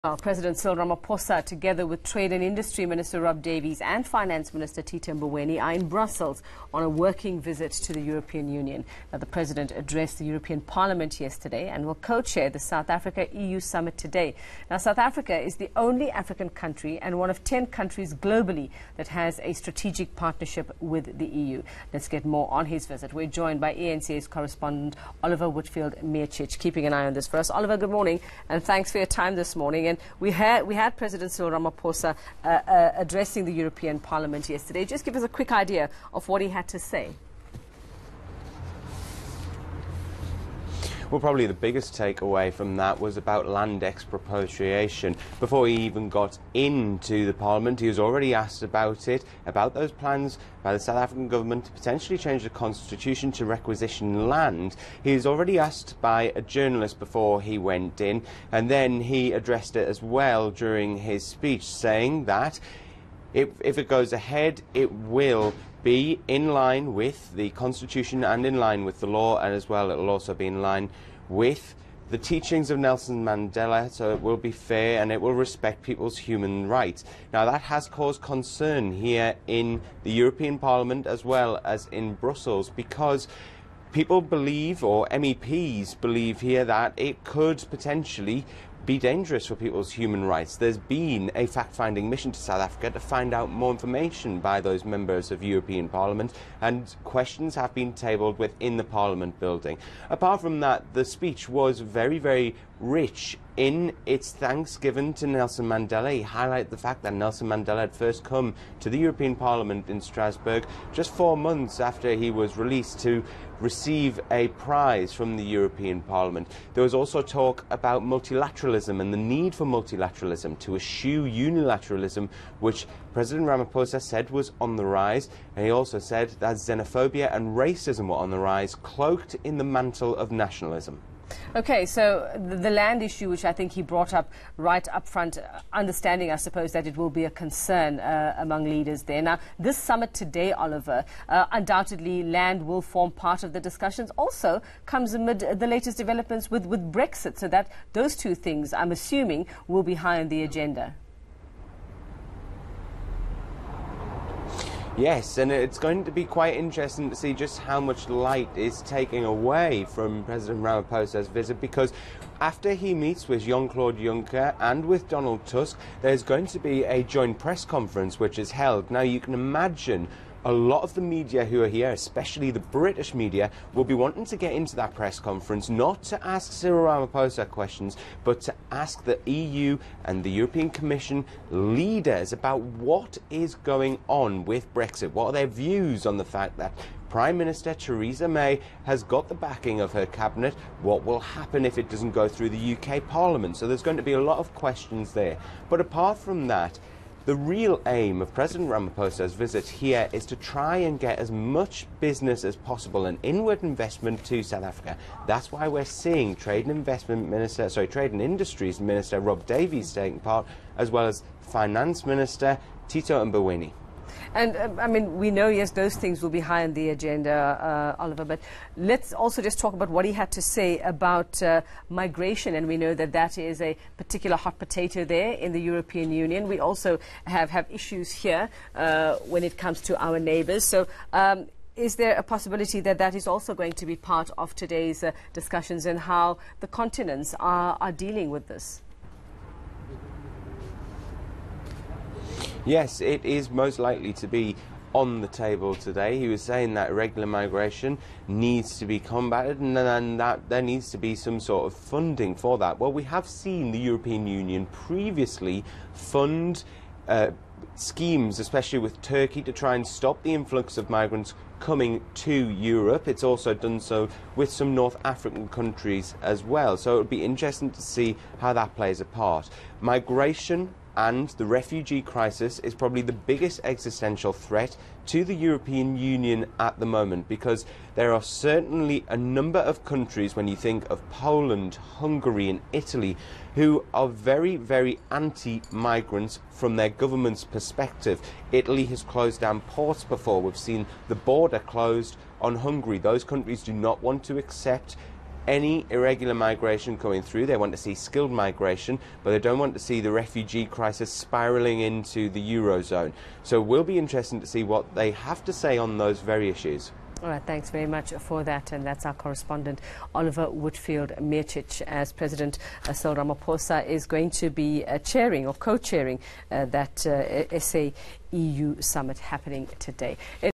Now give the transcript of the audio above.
Well, President Cyril Ramaphosa, together with Trade and Industry Minister Davies and Finance Minister Tito Mboweni, are in Brussels on a working visit to the European Union. Now, the President addressed the European Parliament yesterday and will co-chair the South Africa-EU summit today. Now, South Africa is the only African country and one of 10 countries globally that has a strategic partnership with the EU. Let's get more on his visit. We're joined by ENCA's correspondent Oliver Whitfield-Meerchich, keeping an eye on this for us. Oliver, good morning, and thanks for your time this morning. And we had President Cyril Ramaphosa addressing the European Parliament yesterday. Just give us a quick idea of what he had to say. Well, probably the biggest takeaway from that was about land expropriation. Before he even got into the Parliament, he was already asked about it, about those plans by the South African government to potentially change the constitution to requisition land. He was already asked by a journalist before he went in, and then he addressed it as well during his speech, saying that if it goes ahead, it will be in line with the Constitution and in line with the law, and as well it will also be in line with the teachings of Nelson Mandela, so it will be fair and it will respect people's human rights. Now, that has caused concern here in the European Parliament as well as in Brussels, because people believe, or MEPs believe here, that it could potentially be dangerous for people's human rights. There's been a fact-finding mission to South Africa to find out more information by those members of European Parliament, and questions have been tabled within the Parliament building. Apart from that, the speech was very, very rich in its thanks given to Nelson Mandela. He highlighted the fact that Nelson Mandela had first come to the European Parliament in Strasbourg just 4 months after he was released to receive a prize from the European Parliament. There was also talk about multilateralism and the need for multilateralism to eschew unilateralism, which President Ramaphosa said was on the rise, and he also said that xenophobia and racism were on the rise, cloaked in the mantle of nationalism. Okay, so the land issue, which I think he brought up right up front, understanding, I suppose, that it will be a concern among leaders there. Now, this summit today, Oliver, undoubtedly land will form part of the discussions. Also comes amid the latest developments with Brexit, so that those two things, I'm assuming, will be high on the agenda. Yes, and it's going to be quite interesting to see just how much light is taken away from President Ramaphosa's visit, because after he meets with Jean-Claude Juncker and with Donald Tusk, there's going to be a joint press conference which is held. Now, you can imagine a lot of the media who are here, especially the British media, will be wanting to get into that press conference, not to ask Cyril Ramaphosa questions, but to ask the EU and the European Commission leaders about what is going on with Brexit. What are their views on the fact that Prime Minister Theresa May has got the backing of her cabinet? What will happen if it doesn't go through the UK Parliament? So there's going to be a lot of questions there. But apart from that, the real aim of President Ramaphosa's visit here is to try and get as much business as possible and inward investment to South Africa. That's why we're seeing Trade and Industries Minister Davies taking part, as well as Finance Minister Tito Mboweni. And, I mean, we know, yes, those things will be high on the agenda, Oliver, but let's also just talk about what he had to say about migration. And we know that that is a particular hot potato there in the European Union. We also have issues here when it comes to our neighbours. So is there a possibility that that is also going to be part of today's discussions and how the continents are dealing with this? Yes, it is most likely to be on the table today. He was saying that irregular migration needs to be combated, and that there needs to be some sort of funding for that. Well, we have seen the European Union previously fund schemes, especially with Turkey, to try and stop the influx of migrants coming to Europe. It's also done so with some North African countries as well. So it would be interesting to see how that plays a part. Migration and the refugee crisis is probably the biggest existential threat to the European Union at the moment, because there are certainly a number of countries, when you think of Poland, Hungary and Italy, who are very, very anti-migrants from their government's perspective. Italy has closed down ports before. We've seen the border closed on Hungary. Those countries do not want to accept any irregular migration coming through. They want to see skilled migration, but they don't want to see the refugee crisis spiralling into the Eurozone. So it will be interesting to see what they have to say on those very issues. All right, thanks very much for that. And that's our correspondent, Oliver Whitfield-Mircic, as President Cyril Ramaphosa is going to be chairing or co-chairing that SA EU summit happening today.